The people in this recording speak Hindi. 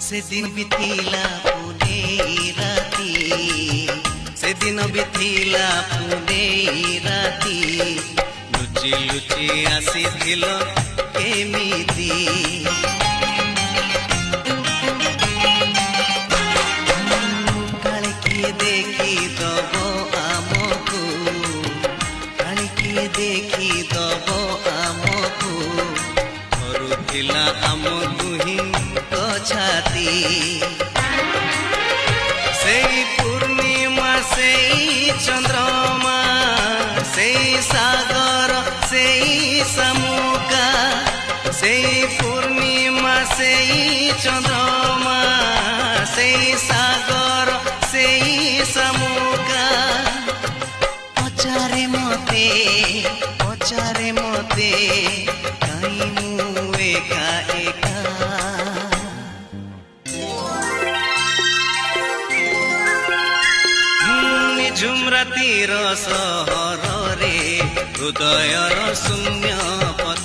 से दिन बिथिला पुने राती से दिन बिथिला पुने राती लुचि लुचि आसीथिल केमिति काले किए देखी दबो आमको काले किए देखी दबो आमको धरुथिला आम दुही छाती से पूर्णिमा से चंद्रमा से सागर से समुका से पूर्णिमा से चंद्रमा से सागर से समुका पचारे मते कहीं मुए का एका झुमरातीर सहर रे हृदयर शून्य पथ